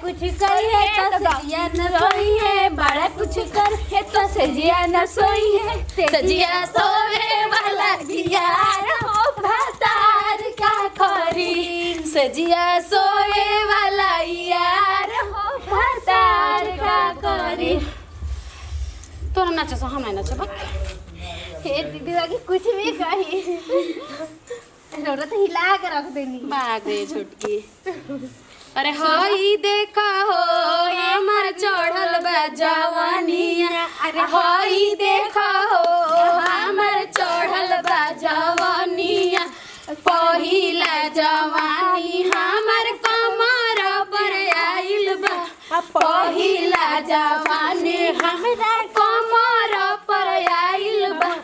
कुछ कर है तो सजिया न सोई है, बड़ा कुछ कर है तो सजिया न सोई है। सजिया सोवे वाला यार हो भतार का करी, सजिया सोए वाला यार हो भतार का करी। तोरा नाचे सो हम नहीं नाचे बक। हे दीदी बाकी कुछ भी कही रोरा तो हिला के रख देनी। भाग रे छुटकी। अरे हई देखा हो हमार चढ़ल बा जवानिया, अरे हई देखा हो हमार चढ़ल बा जवानिया, पहिला जवानी हमार कमर पर आइल बा, पहिला जवानी हमरा कमर पर आइल बा।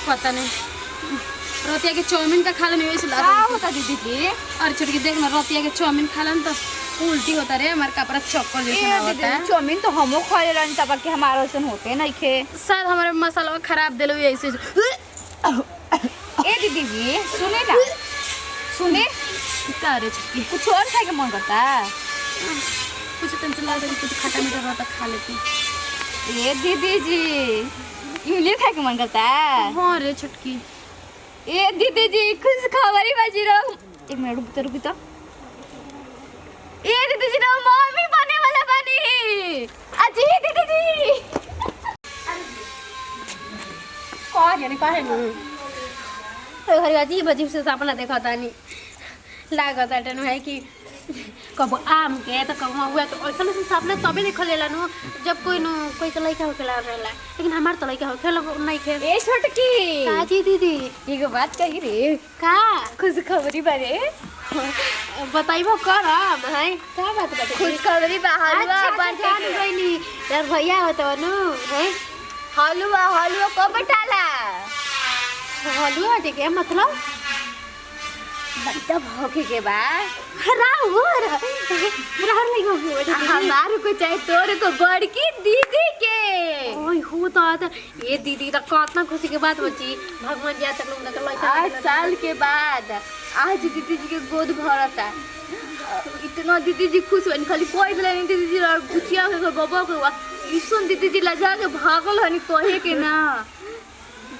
पता नहीं रोतिया के चाउमीन का खा लेने वैसे क्या होता दीदी जी? और छुटकी देख ना रोतिया के चाउमीन खा लेन तो उल्टी होता रे, हमारे कपड़ा चक्कर जैसा होता है। चाउमीन तो हमो खाए रहनी तब के हमारा वैसन होते नहीं खे। शायद हमारे मसाला खराब दिलो ऐसे। ए दीदी जी सुने ना, सुने का रे छुटकी कुछ और खाए के मन करता है? कुछ टेंशन लगा कुछ खट्टा मीठा रहता खा लेती। ए दीदी जी इमली खाए के मन करता है? हाँ रे छुटकी। ए दीदी जी खुश खबरी बाजी रहो। एक मिनट रुक तो। ए दीदी जी ना मम्मी बने वाला बनी। अजी दीदी जी कह जाने काहे न तो घर अजीब अजीब से सपना देखा था नहीं लागत है कि कब आम के तो कब हुआ तो ऐसा सपना तबे देखल लेला नो जब कोई के लड़का होकेला रहेला, लेकिन हमार तो लड़का होकेला नहीं खे। ए छोटकी काजी दीदी एगो बात कही रे का खुश खबरी बारे बताइबो करब है का बात बाटे? खुश खबरी बा हलवा बन गईनी यार भैया होतो नु है। हलवा कब बटाला? हलवा के मतलब बड्डा भौके के बा राहुल नहीं हो हमारे को चाहे तोरे को बड़की दीदी के। ओए हो तो ये दीदी तो कितना खुशी के बात बची भगवान जी तक लोग लड़का 8 साल के बाद आज दीदी जी के गोद भरता। इतना दीदी जी खुश बनी खाली कोई दिला नहीं दीदी जी और गुचिया के बाबा के सुन दीदी जी लजा के भागल हनी कहे के ना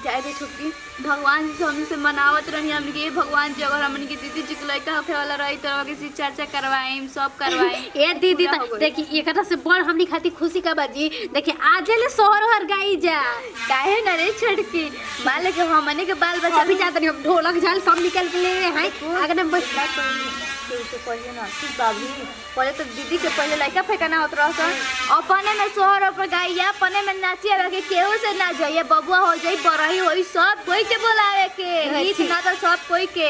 जाए दे छुट्टी। भगवान जी से हमने से मनावत रही हमने के भगवान जी अगर हमने की दीदी जी के लड़का होखे वाला रही तो किसी चर्चा करवाएं सब करवाएं। ए दीदी देखी एकरा से बड़ हमनी खाती खुशी का बाजी देखी आज ले शहर हर गाई जा काहे न रे छड़की मान के हमने के बाल बच्चा अभी जाते हम ढोलक झाल सब निकल के ले हैं अगर हम से पहले ना बाबू पहले तो दीदी के पहले लड़का फेंकाना होत रहा अपने में शोहर पर गाइया अपने में नाचिया रखे केहू से ना जाइए बबुआ हो जाई बरही होई सब कोई के बोलावे के गीत ना तो सब कोई के।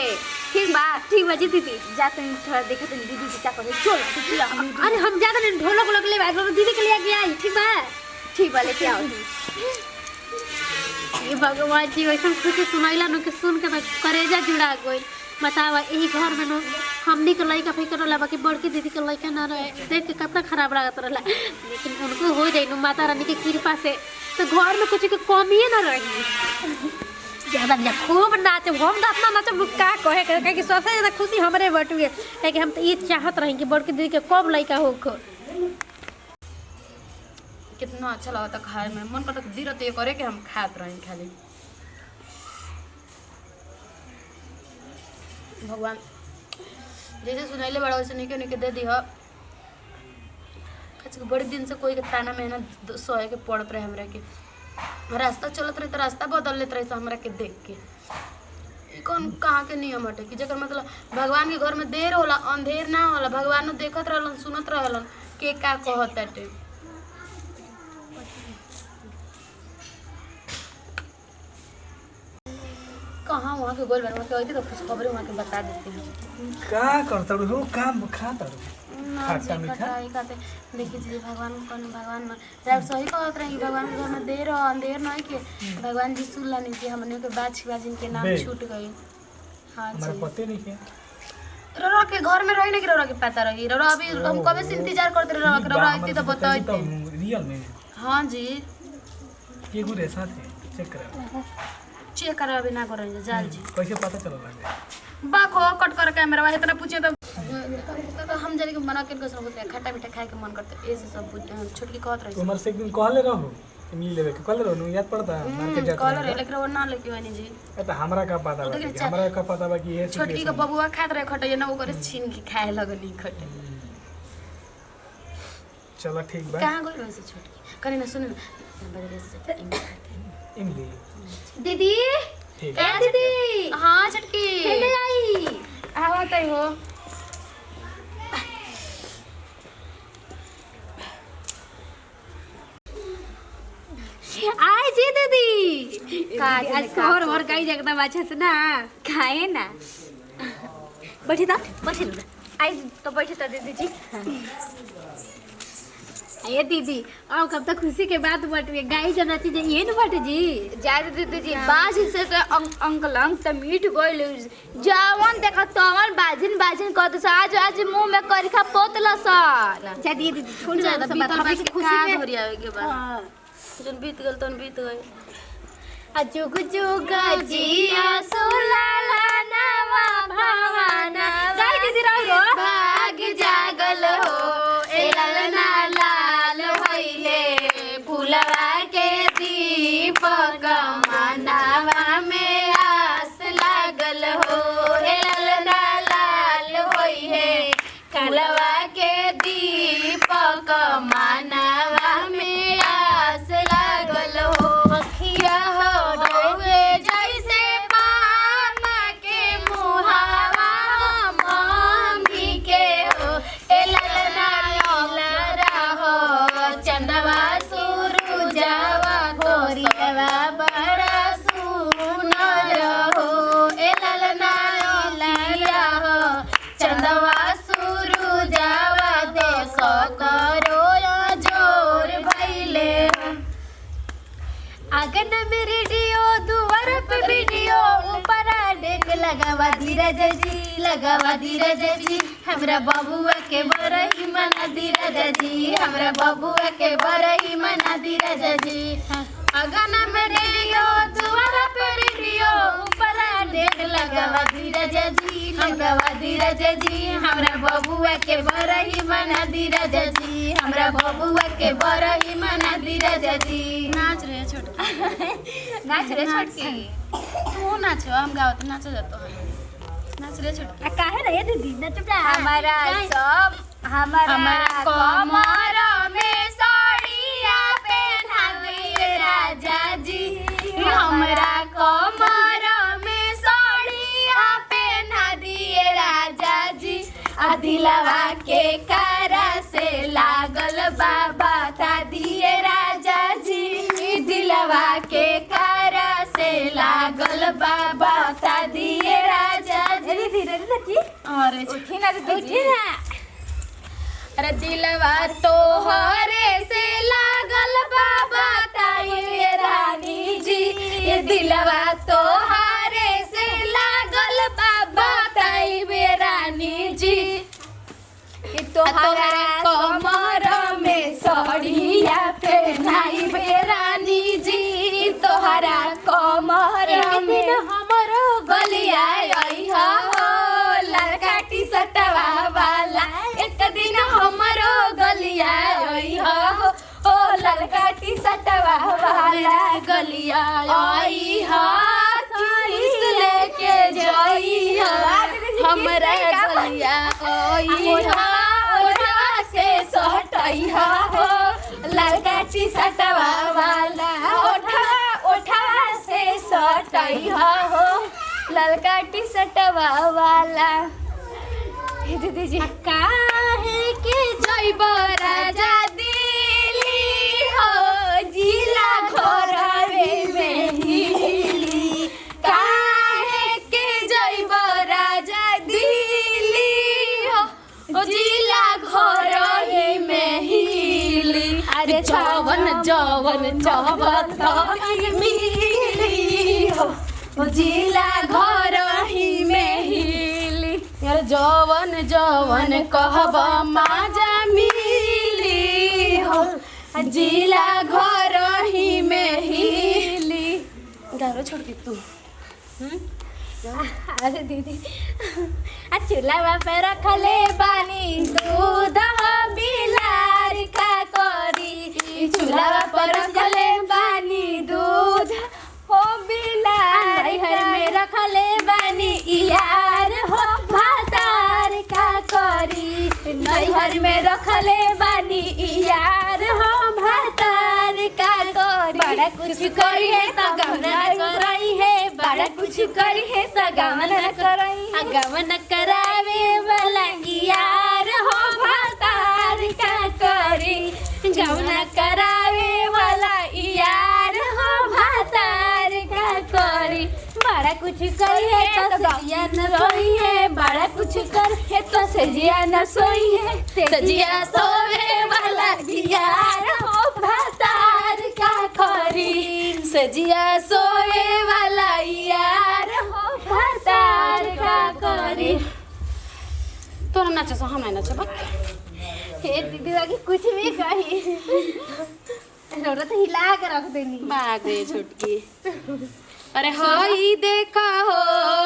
ठीक बा ठीक बाजी दीदी जाते हैं थोड़ा देखते हैं दीदी जी क्या करे चल। अरे हम जाते हैं ढोलक लोग ले दीदी के लिए गया ठीक बा लेके आओ। ये भगवान जी वैसे खुशी सुनाइला न के सुन के करेजा जुड़ा गई। बतावा यही घर में न हमनी के लड़का फेंक रहा बाकी बड़की दीदी के लड़का ना रहे देख के कितना खराब लागत रहा, लेकिन उनको हो जाए न माता रानी की कृपा से तो घर में कुछ के कमी ना रही। ज्यादा खूब नाचे हम तो अपना नाचे का कहे कि सबसे ज्यादा खुशी हमारे बटुए है कि हम तो ये चाहत रही कि बड़की दीदी के कब लड़का हो। कितना अच्छा लगता खाए में मन करता दी रहती करे कि हम खात रही खाली। भगवान जैसे सुनैले बड़ा वैसे निके निके दे दी हो। बड़े दिन से कोई के ताना मेहनत सोए के पड़त रहे हमरा के रास्ता चलत रहे तो रास्ता बदल लेते रहे हमरा के देख के ई कौन कहाँ के नियम हटे कि जकर मतलब भगवान के घर में देर होला अंधेर ना होला, भगवान देखत रहलन सुनत रहलन के का कहत बाटे। कहाँ वहाँ के गोल बन वहाँ के होती तो कुछ खबर वहाँ के बता देती हूँ। का करता हो काम खाता खट्टा मीठा खटाई खाते देखिए जी भगवान कौन भगवान में रात सही कहत रही भगवान के घर में देर हो अंधेर नहीं के भगवान जी सुन लानी कि हमने के बाछी जिनके नाम बे। छूट गई। हाँ हमारा जी पते नहीं है रोरा के घर में रही ना कि रोरा के पता रही रोरा अभी हम कबे से इंतजार करते रहे रोरा के रोरा आती तो बताते। रियल में हाँ जी के गुरे साथ है चेक करा चेक करा अभी ना करेंगे जाल जी कैसे पता चला लगे बाखो कट कर कैमरा इतना पूछे तो हम जाने के मना करके सब बोलते खट्टा मीठा खाए के मन करते ऐसे सब छोटकी कहत रही तुम्हारे से एक दिन कहले रहो मिल लेवे के कहले रहो याद पड़ता मार्केट जाते कॉलर है लेकिन वो ना लेके वानी जी तो हमरा का पता बा कि हमरा का पता बा कि ये छोटकी का बबुआ खात रहे खटे ना वो करे छीन के खाए लगनी खटे। चलो ठीक बा कहां गई वैसे छोटकी करे ना सुन बदले से इमली दीदी ठीक ए दीदी हां छोटकी खेले आई आवत है हो आए जी दीदी आज कोहर भर कई जगह अच्छा से ना खाए ना बैठी था बैठी आई तो बैठे तो दीदी जी। ये दीदी अब कब तक खुशी के बात बटवे गाय जना चीज ये न बटे जी ज्यादा दीदी जी बाज से अंकल अंक त मीठ गइल जावन देखा तवन बाजिन बाजिन कहत से आज आज मुंह में करिखा पोतला सन। जा दीदी छोड़ जा ज्यादा सब बीतल बात बस की खुशी खुशी में में भरिया के बाद हां जन बीत गल तन बीत गई जुग जुग जिया सुलाला नवा भवाना गाय दीदी रहो भाग जागल हो ए ललना लाल भइले फुलवा के दीपक मनावा में आस लागल हो ए ललना लाल होइहे फुलवा के दीपक मनावा में आस लागल हो अखिया होवे जैसे पामा के मुहावा मम्मी के हो ए ललना ललरा हो चंदवा सुरुजावा गोरियावा बड़ा सुनर हो ए ललना ललरा हो चंदवा सुरुजावा देश करो जोर भइले आगन में रेडियो दुआर पे वीडियो ऊपर डेक लगावा धीरज जी हमरा बबुआ के बरही मना धीरज जी हमरा बबुआ के बरही मना धीरज जी अगन में रेडियो दुआर पे रेडियो ऊपर डेक लगावा धीरज जी हमरा बबुआ के बरही मना धीरज जी हमरा बबुआ के बरही मना धीरज जी नाच रे छोटकी नाच रे छोटकी तू नाचो हम गावत नाच जातो नाच रे छोटकी काहे रे दीदी ना चुप रहा हमारा सब हमारा कमर में साड़िया पहना दे राजा जी हमरा कमर में साड़िया पहना दिए राजा जी आ दिलवा के कारा से लागल बाबा ता दिए राजा जी दिलवा के कारा से लागल बाबा ता दिए राजा जी धीरे धीरे अरे उठी ना दीदी उठी ना अरे दिलवा तोहरे से लागल बाबा ताई रानी जी ये दिलवा तोहरे से लागल बाबा ताई रानी जी तोहरा कमर में साड़िया पहनाई रानी जी तोहरा कमर में हमरो गलिया आई हो लड़का टी शर्टवा वाला एक दिन हमरो गलिया आई हो ओ लड़का टी शर्टवा वाला गलिया आई हो किस लेके जाई हो हमरा गलिया आई हो ओढ़ा से सटई हो लड़का टी शर्टवा वाला ओढ़ा से सटई हो ललका टी शर्टवा वाला। हे दीदी जी काहे के जइब राजा दिल्ली हो जिला घरवे में हिली। काहे के जइब राजा दिल्ली हो जिला घरवे में हिली। अरे जवन जवन जवन मिली हो जिला घरही में हिली। यार जवन जवन कहब माजा मिली हो जिला घरही में हिली। गारो छोड़ के तू अरे दीदी चूल्हा पे रखले बानी दूध बिलार का करी। चूल्हा पर रखले बानी दूध हो बिलार में रखले बानी यार हो भातार का करी। नैहर में रखले बानी यार हो भातार का करी। बड़ा कुछ करी है तो गवना करई है। बड़ा कुछ करी है तो गवना करई है। गवना करावे वाला यार हो भातार का करी। गवना करावे वाला यार हो भातार का करी। बड़ा कुछ करी है तो सजिया न रोई है। बड़ा कुछ कर है तो सजिया न सोई है। सजिया सोवे वाला यार हो भातार का करी। सजिया सोवे वाला यार हो भातार का करी। तोरा नाचे सो हम नाचे बक। हे दीदी बाकी कुछ भी कही रोरा तो हिला के रख देनी। भाग रे छोटकी। अरे हई देखा हो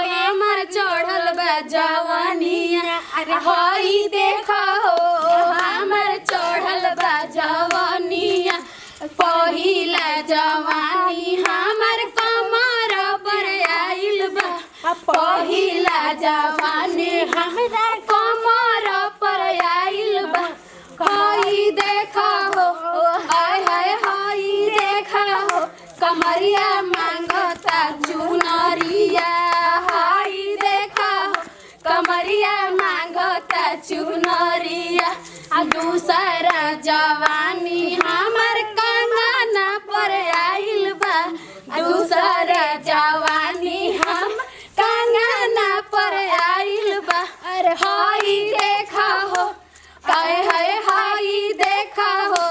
हमार चढ़ल बा जवानिया। अरे हई देखा हो हमार चढ़ल बा जवानिया। पहिला जवानी हमार कमर पर आइल बा। पहिला जवानी हमार कमर पर आइल बा। हई देखा हो हाय हाय हई देखा हो कमरिया मांगता चुनरिया। हई देखा हो कमरिया मांगता चुनरिया। दूसरा जवानी हमार कंगना पर आइल बा। दूसरा जवानी हम कंगना पर आइल बा। अरे हई देखा हो हाय हाय हई देखा हो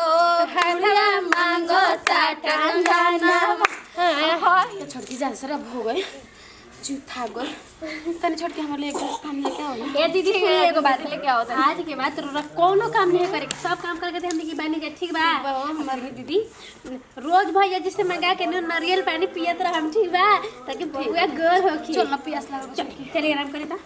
हमरा मांगता कंगना। छोटकी जा सर अब हो गए जूठा गए तने छोटकी हमारे लिए एक गिलास पानी लेके आओ ना। ए दीदी फिर एगो बात लेके आओ। आज के बाद तोरा कोनो काम नहीं करे। सब काम करके दे हमने की बानी के ठीक बा। हमारी दीदी रोज भैया जिससे मंगा के नारियल पानी पियत रह हम ठीक बा ताकि भैया गोर होखी। चल ना प्यास लगा। चलिए आराम करे ता।